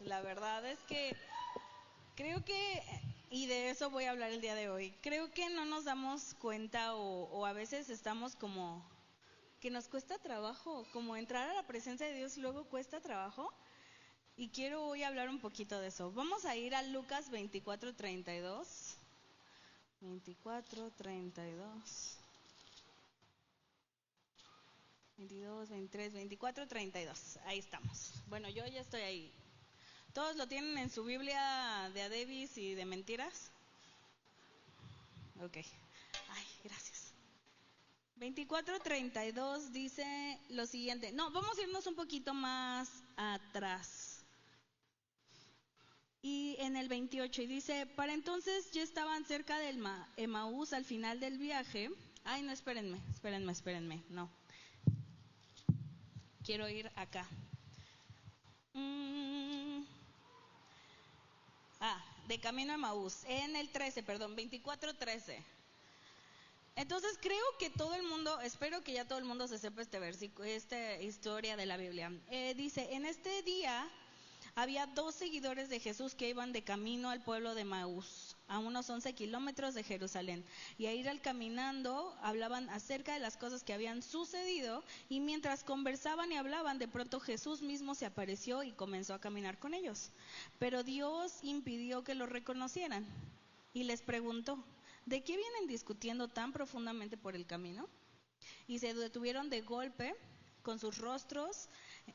La verdad es que creo que, y de eso voy a hablar el día de hoy, creo que no nos damos cuenta o a veces estamos como que nos cuesta trabajo, como entrar a la presencia de Dios luego cuesta trabajo. Y quiero hoy hablar un poquito de eso. Vamos a ir a Lucas 24:32. 24:32. 22, 23, 24, 32. Ahí estamos. Bueno, yo ya estoy ahí. ¿Todos lo tienen en su Biblia de Adebis y de mentiras? Ok. Ay, gracias. 24:32 dice lo siguiente. No, vamos a irnos un poquito más atrás. Y en el 28, y dice, para entonces ya estaban cerca del Emaús al final del viaje. Ay, no, espérenme, no. Quiero ir acá. De camino a Emaús, en el 13, perdón, 24:13. Entonces creo que todo el mundo, espero que ya todo el mundo se sepa este versículo, esta historia de la Biblia. Dice, en este día había 2 seguidores de Jesús que iban de camino al pueblo de Emaús, a unos 11 kilómetros de Jerusalén. Y a ir al caminando, hablaban acerca de las cosas que habían sucedido, y mientras conversaban y hablaban, de pronto Jesús mismo se apareció y comenzó a caminar con ellos. Pero Dios impidió que lo reconocieran, y les preguntó, ¿de qué vienen discutiendo tan profundamente por el camino? Y se detuvieron de golpe, con sus rostros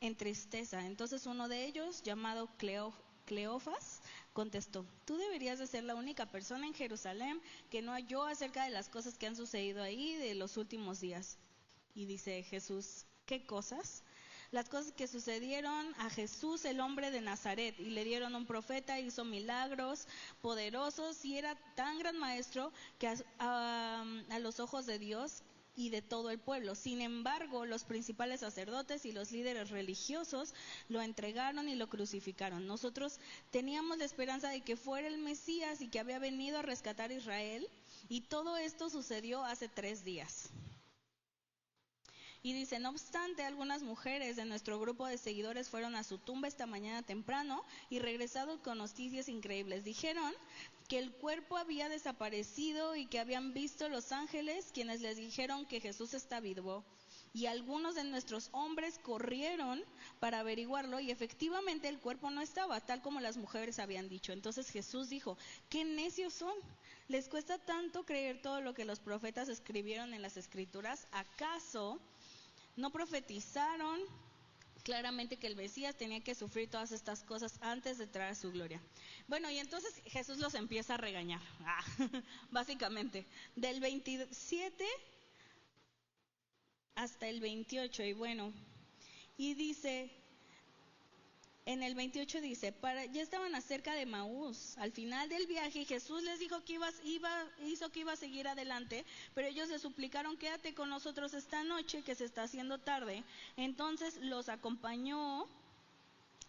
en tristeza. Entonces uno de ellos, llamado Cleofas, contestó, tú deberías de ser la única persona en Jerusalén que no oyó acerca de las cosas que han sucedido ahí de los últimos días. Y dice Jesús, ¿qué cosas? Las cosas que sucedieron a Jesús, el hombre de Nazaret, y le dieron un profeta, hizo milagros poderosos y era tan gran maestro que a los ojos de Dios y de todo el pueblo. Sin embargo, los principales sacerdotes y los líderes religiosos lo entregaron y lo crucificaron. Nosotros teníamos la esperanza de que fuera el Mesías y que había venido a rescatar a Israel, y todo esto sucedió hace 3 días. Y dice, no obstante, algunas mujeres de nuestro grupo de seguidores fueron a su tumba esta mañana temprano y regresaron con noticias increíbles. Dijeron que el cuerpo había desaparecido y que habían visto los ángeles quienes les dijeron que Jesús está vivo. Y algunos de nuestros hombres corrieron para averiguarlo y efectivamente el cuerpo no estaba, tal como las mujeres habían dicho. Entonces Jesús dijo, ¡qué necios son! ¿Les cuesta tanto creer todo lo que los profetas escribieron en las Escrituras? ¿Acaso no profetizaron claramente que el Mesías tenía que sufrir todas estas cosas antes de entrar a su gloria? Bueno, y entonces Jesús los empieza a regañar, básicamente, del 27 hasta el 28, y bueno, y dice, en el 28 dice, ya estaban acerca de Emaús, al final del viaje, y Jesús les dijo que hizo que iba a seguir adelante, pero ellos le suplicaron, quédate con nosotros esta noche, que se está haciendo tarde. Entonces los acompañó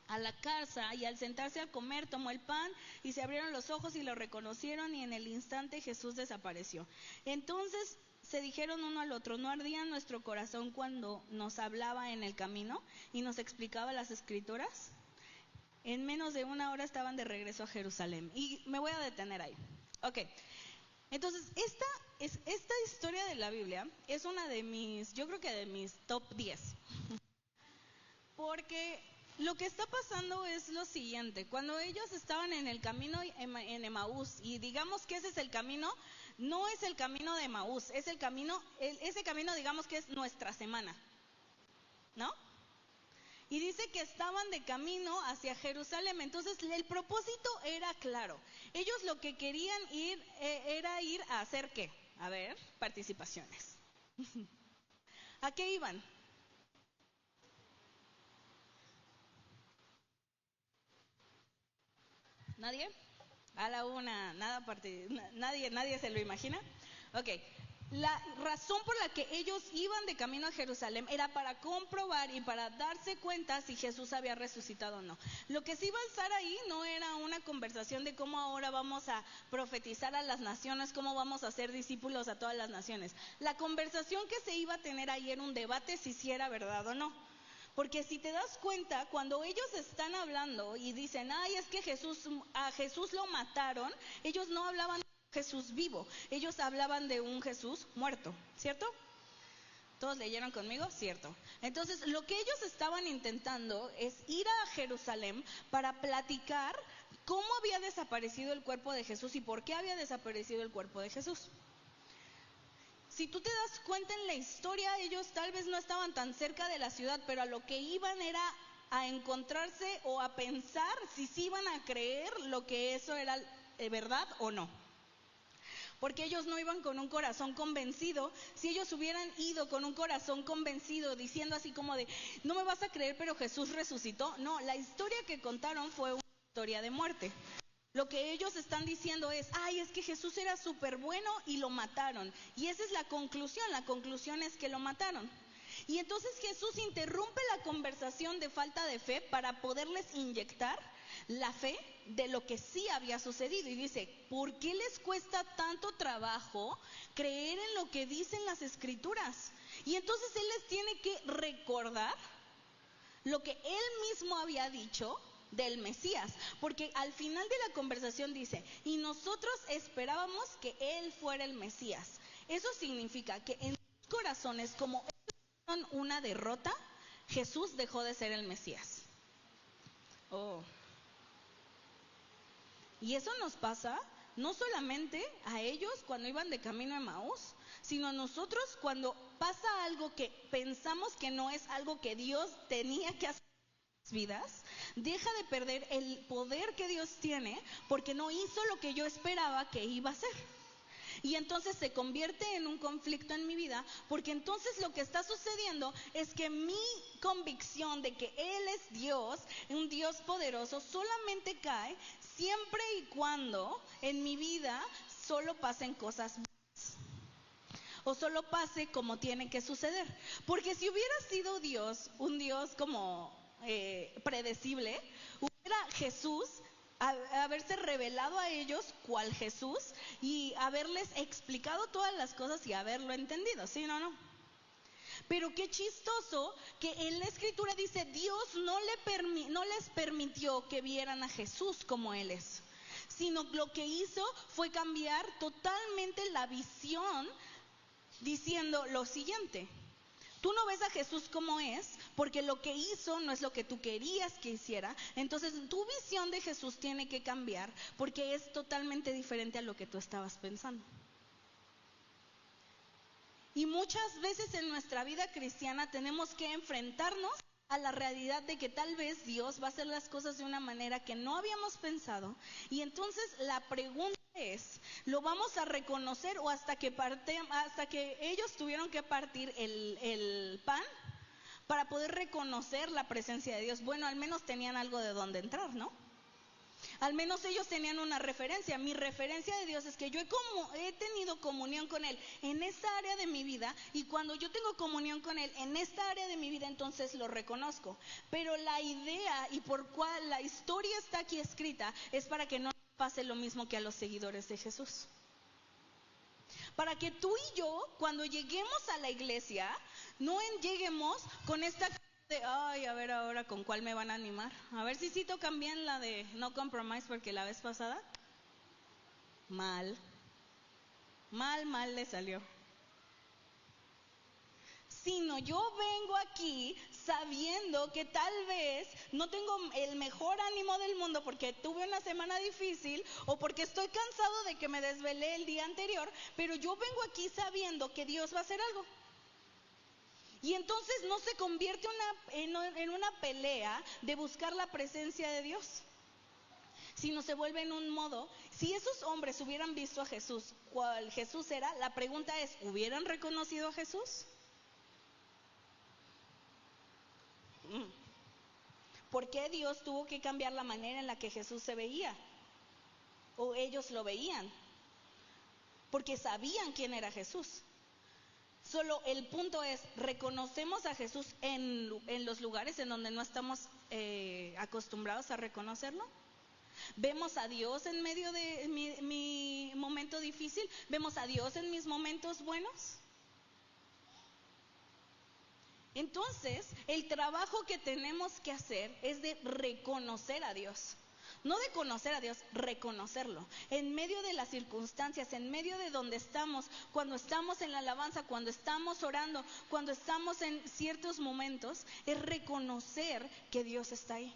a la casa, y al sentarse a comer, tomó el pan, y se abrieron los ojos y lo reconocieron, y en el instante Jesús desapareció. Entonces se dijeron uno al otro, ¿no ardía nuestro corazón cuando nos hablaba en el camino y nos explicaba las Escrituras? En menos de 1 hora estaban de regreso a Jerusalén. Y me voy a detener ahí. Ok, entonces esta historia de la Biblia es una de mis, yo creo que de mis top 10. Porque lo que está pasando es lo siguiente. Cuando ellos estaban en el camino en Emaús, y digamos que ese es el camino, no es el camino de Emaús, es el camino, ese camino digamos que es nuestra semana, ¿no? Y dice que estaban de camino hacia Jerusalén. Entonces el propósito era claro. Ellos lo que querían ir era ir a hacer ¿qué? A ver, participaciones. ¿A qué iban? ¿Nadie? A la una, nadie se lo imagina. Ok. La razón por la que ellos iban de camino a Jerusalén era para comprobar y para darse cuenta si Jesús había resucitado o no. Lo que se iba a alzar ahí no era una conversación de cómo ahora vamos a profetizar a las naciones, cómo vamos a hacer discípulos a todas las naciones. La conversación que se iba a tener ahí era un debate si sí era verdad o no. Porque si te das cuenta, cuando ellos están hablando y dicen, ay, es que a Jesús lo mataron, ellos no hablaban de un Jesús vivo, ellos hablaban de un Jesús muerto, ¿cierto? ¿Todos leyeron conmigo? Cierto. Entonces, lo que ellos estaban intentando es ir a Jerusalén para platicar cómo había desaparecido el cuerpo de Jesús y por qué había desaparecido el cuerpo de Jesús. Si tú te das cuenta en la historia, ellos tal vez no estaban tan cerca de la ciudad, pero a lo que iban era a encontrarse o a pensar si sí iban a creer lo que eso era verdad o no. Porque ellos no iban con un corazón convencido. Si ellos hubieran ido con un corazón convencido, diciendo así como de, no me vas a creer, pero Jesús resucitó. No, la historia que contaron fue una historia de muerte. Lo que ellos están diciendo es, ay, es que Jesús era súper bueno y lo mataron. Y esa es la conclusión es que lo mataron. Y entonces Jesús interrumpe la conversación de falta de fe para poderles inyectar la fe de lo que sí había sucedido. Y dice, ¿por qué les cuesta tanto trabajo creer en lo que dicen las Escrituras? Y entonces Él les tiene que recordar lo que Él mismo había dicho del Mesías, porque al final de la conversación dice, y nosotros esperábamos que Él fuera el Mesías. Eso significa que en sus corazones, como ellos tuvieron una derrota, Jesús dejó de ser el Mesías. Oh. Y eso nos pasa no solamente a ellos cuando iban de camino a Emaús, sino a nosotros cuando pasa algo que pensamos que no es algo que Dios tenía que hacer en nuestras vidas. Deja de perder el poder que Dios tiene porque no hizo lo que yo esperaba que iba a hacer. Y entonces se convierte en un conflicto en mi vida, porque entonces lo que está sucediendo es que mi convicción de que Él es Dios, un Dios poderoso, solamente cae siempre y cuando en mi vida solo pasen cosas buenas, o solo pase como tiene que suceder. Porque si hubiera sido Dios, un Dios como predecible, hubiera Jesús haberse revelado a ellos cual Jesús y haberles explicado todas las cosas y haberlo entendido, ¿sí o no? Pero qué chistoso que en la Escritura dice, Dios no les permitió que vieran a Jesús como Él es, sino lo que hizo fue cambiar totalmente la visión, diciendo lo siguiente: tú no ves a Jesús como es, porque lo que hizo no es lo que tú querías que hiciera. Entonces tu visión de Jesús tiene que cambiar, porque es totalmente diferente a lo que tú estabas pensando. Y muchas veces en nuestra vida cristiana tenemos que enfrentarnos a la realidad de que tal vez Dios va a hacer las cosas de una manera que no habíamos pensado. Y entonces la pregunta es, ¿lo vamos a reconocer o hasta que ellos tuvieron que partir el pan para poder reconocer la presencia de Dios? Bueno, al menos tenían algo de donde entrar, ¿no? Al menos ellos tenían una referencia. Mi referencia de Dios es que yo he tenido comunión con Él en esta área de mi vida, y cuando yo tengo comunión con Él en esta área de mi vida, entonces lo reconozco. Pero la idea y por cual la historia está aquí escrita es para que no pase lo mismo que a los seguidores de Jesús. Para que tú y yo, cuando lleguemos a la iglesia, no lleguemos con esta de, ay, a ver ahora con cuál me van a animar. A ver si sí tocan bien la de No Compromise, porque la vez pasada mal le salió. Sino yo vengo aquí sabiendo que tal vez no tengo el mejor ánimo del mundo porque tuve una semana difícil o porque estoy cansado de que me desvelé el día anterior, pero yo vengo aquí sabiendo que Dios va a hacer algo. Y entonces no se convierte en una pelea de buscar la presencia de Dios, sino se vuelve en un modo. Si esos hombres hubieran visto a Jesús, cuál Jesús era, la pregunta es, ¿hubieran reconocido a Jesús? ¿Por qué Dios tuvo que cambiar la manera en la que Jesús se veía? ¿O ellos lo veían? Porque sabían quién era Jesús. Solo el punto es, ¿reconocemos a Jesús en los lugares en donde no estamos acostumbrados a reconocerlo? ¿Vemos a Dios en medio de mi momento difícil? ¿Vemos a Dios en mis momentos buenos? Entonces, el trabajo que tenemos que hacer es de reconocer a Dios. No de conocer a Dios, reconocerlo. En medio de las circunstancias, en medio de donde estamos, cuando estamos en la alabanza, cuando estamos orando, cuando estamos en ciertos momentos, es reconocer que Dios está ahí.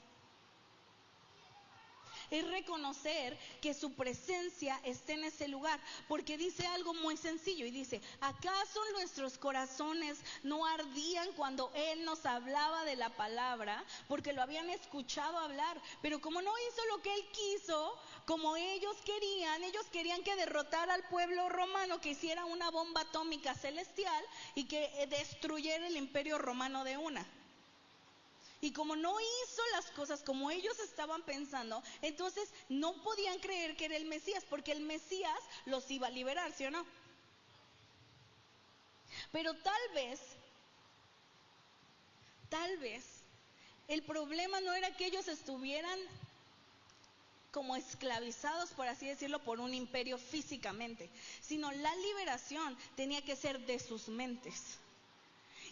Es reconocer que su presencia está en ese lugar, porque dice algo muy sencillo y dice: ¿acaso nuestros corazones no ardían cuando Él nos hablaba de la palabra? Porque lo habían escuchado hablar, pero como no hizo lo que Él quiso, como ellos querían que derrotara al pueblo romano, que hiciera una bomba atómica celestial y que destruyera el imperio romano de una. Y como no hizo las cosas como ellos estaban pensando, entonces no podían creer que era el Mesías, porque el Mesías los iba a liberar, ¿sí o no? Pero tal vez, el problema no era que ellos estuvieran como esclavizados, por así decirlo, por un imperio físicamente, sino la liberación tenía que ser de sus mentes.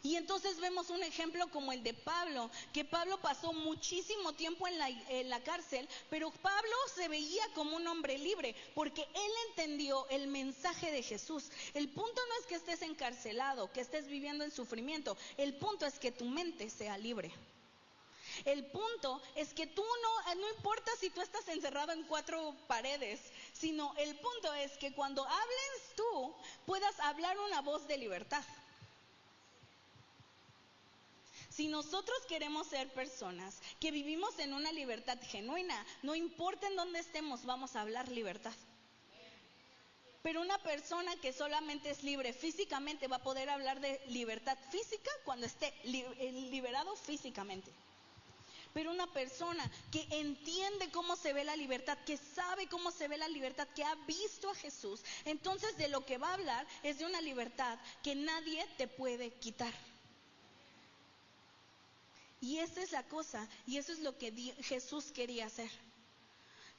Y entonces vemos un ejemplo como el de Pablo, que Pablo pasó muchísimo tiempo en la cárcel, pero Pablo se veía como un hombre libre, porque él entendió el mensaje de Jesús. El punto no es que estés encarcelado, que estés viviendo en sufrimiento, el punto es que tu mente sea libre. El punto es que tú no importa si tú estás encerrado en 4 paredes, sino el punto es que cuando hables tú, puedas hablar una voz de libertad. Si nosotros queremos ser personas que vivimos en una libertad genuina, no importa en dónde estemos, vamos a hablar libertad. Pero una persona que solamente es libre físicamente va a poder hablar de libertad física cuando esté liberado físicamente. Pero una persona que entiende cómo se ve la libertad, que sabe cómo se ve la libertad, que ha visto a Jesús, entonces de lo que va a hablar es de una libertad que nadie te puede quitar. Y esa es la cosa, y eso es lo que Jesús quería hacer.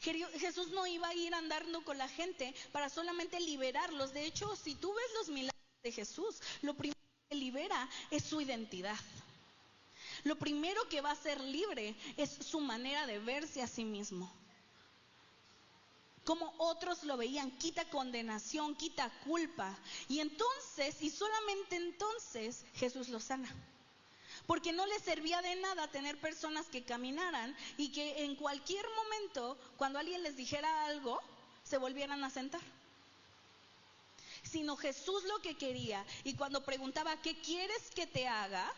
Jesús no iba a ir andando con la gente para solamente liberarlos. De hecho, si tú ves los milagros de Jesús, lo primero que libera es su identidad. Lo primero que va a ser libre es su manera de verse a sí mismo. Como otros lo veían, quita condenación, quita culpa. Y entonces, y solamente entonces, Jesús lo sana. Porque no les servía de nada tener personas que caminaran y que en cualquier momento, cuando alguien les dijera algo, se volvieran a sentar. Sino Jesús lo que quería, y cuando preguntaba, ¿qué quieres que te haga?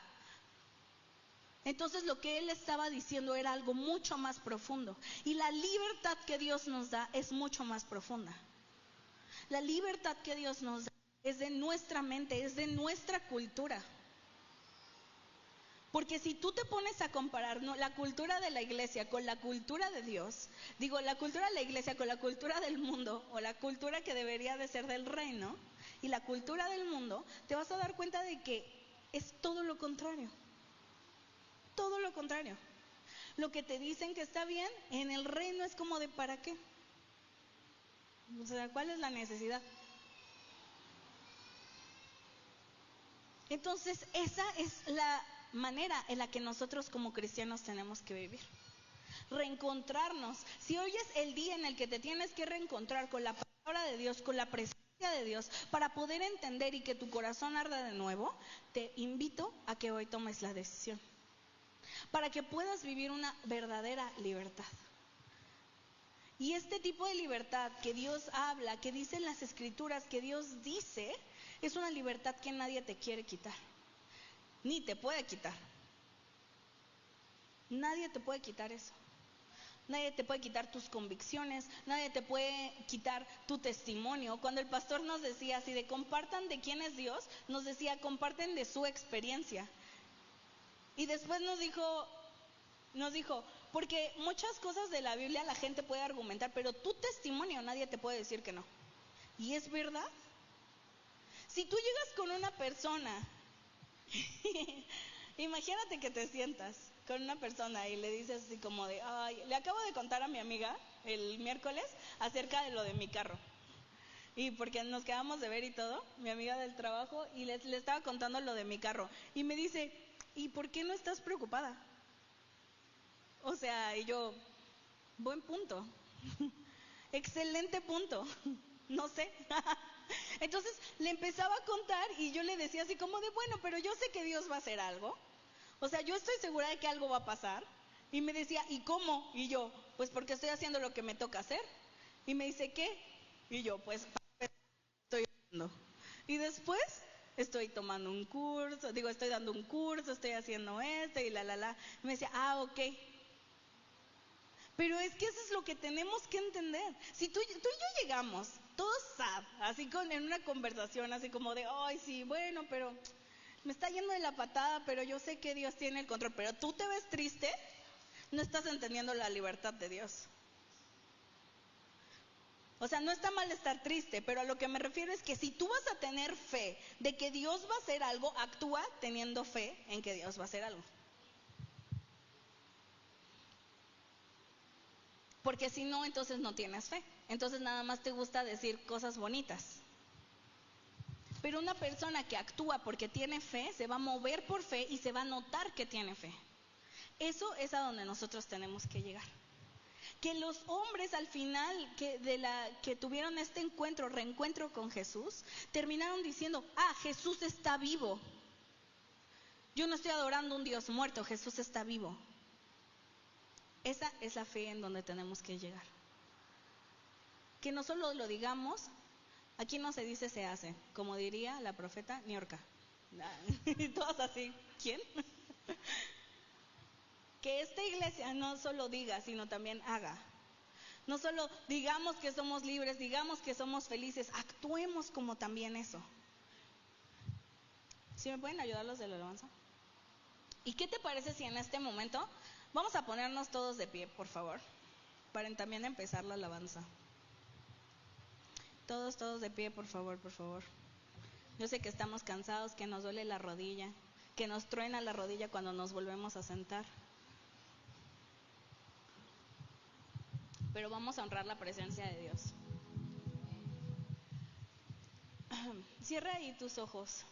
Entonces lo que él estaba diciendo era algo mucho más profundo. Y la libertad que Dios nos da es mucho más profunda. La libertad que Dios nos da es de nuestra mente, es de nuestra cultura. Porque si tú te pones a comparar la cultura de la iglesia con la cultura de Dios, la cultura de la iglesia con la cultura del mundo, o la cultura que debería de ser del reino, y la cultura del mundo, te vas a dar cuenta de que es todo lo contrario. Todo lo contrario. Lo que te dicen que está bien, en el reino es como de ¿para qué? O sea, ¿cuál es la necesidad? Entonces, esa es la manera en la que nosotros como cristianos tenemos que vivir. Reencontrarnos. Si hoy es el día en el que te tienes que reencontrar con la palabra de Dios, con la presencia de Dios, para poder entender y que tu corazón arda de nuevo, te invito a que hoy tomes la decisión. Para que puedas vivir una verdadera libertad. Y este tipo de libertad que Dios habla, que dice en las Escrituras, que Dios dice, es una libertad que nadie te quiere quitar. Ni te puede quitar. Nadie te puede quitar eso. Nadie te puede quitar tus convicciones, nadie te puede quitar tu testimonio. Cuando el pastor nos decía así de compartan de quién es Dios, nos decía comparten de su experiencia. Y después nos dijo, porque muchas cosas de la Biblia la gente puede argumentar, pero tu testimonio nadie te puede decir que no. ¿Y es verdad? Si tú llegas con una persona, imagínate que te sientas con una persona y le dices así como de, ay, le acabo de contar a mi amiga el miércoles acerca de lo de mi carro. Y porque nos quedamos de ver y todo, mi amiga del trabajo, y le estaba contando lo de mi carro. Y me dice, ¿y por qué no estás preocupada? O sea, y yo, buen punto. Excelente punto. No sé. Entonces le empezaba a contar y yo le decía así como de, bueno, pero yo sé que Dios va a hacer algo. O sea, yo estoy segura de que algo va a pasar. Y me decía, ¿y cómo? Y yo, pues porque estoy haciendo lo que me toca hacer. Y me dice, ¿qué? Y yo, pues estoy haciendo. Y después estoy tomando un curso, estoy dando un curso, estoy haciendo esto y la. Y me decía, ok. Pero es que eso es lo que tenemos que entender. Si tú y yo llegamos, todos sad, así en una conversación, así como de, ay, sí, bueno, pero me está yendo de la patada, pero yo sé que Dios tiene el control, pero tú te ves triste, no estás entendiendo la libertad de Dios. O sea, no está mal estar triste, pero a lo que me refiero es que si tú vas a tener fe de que Dios va a hacer algo, actúa teniendo fe en que Dios va a hacer algo. Porque si no, entonces no tienes fe. Entonces nada más te gusta decir cosas bonitas. Pero una persona que actúa porque tiene fe, se va a mover por fe y se va a notar que tiene fe. Eso es a donde nosotros tenemos que llegar. Que los hombres al final que tuvieron este reencuentro con Jesús, terminaron diciendo, Jesús está vivo. Yo no estoy adorando a un Dios muerto, Jesús está vivo. Esa es la fe en donde tenemos que llegar. Que no solo lo digamos, aquí no se dice se hace, como diría la profeta Niorca. Y todos así, ¿quién? Que esta iglesia no solo diga, sino también haga. No solo digamos que somos libres, digamos que somos felices, actuemos como también eso. ¿Sí me pueden ayudar los de la alabanza? ¿Y qué te parece si en este momento vamos a ponernos todos de pie, por favor, para también empezar la alabanza? Todos de pie, por favor, por favor. Yo sé que estamos cansados, que nos duele la rodilla, que nos truena la rodilla cuando nos volvemos a sentar. Pero vamos a honrar la presencia de Dios. Cierra ahí tus ojos.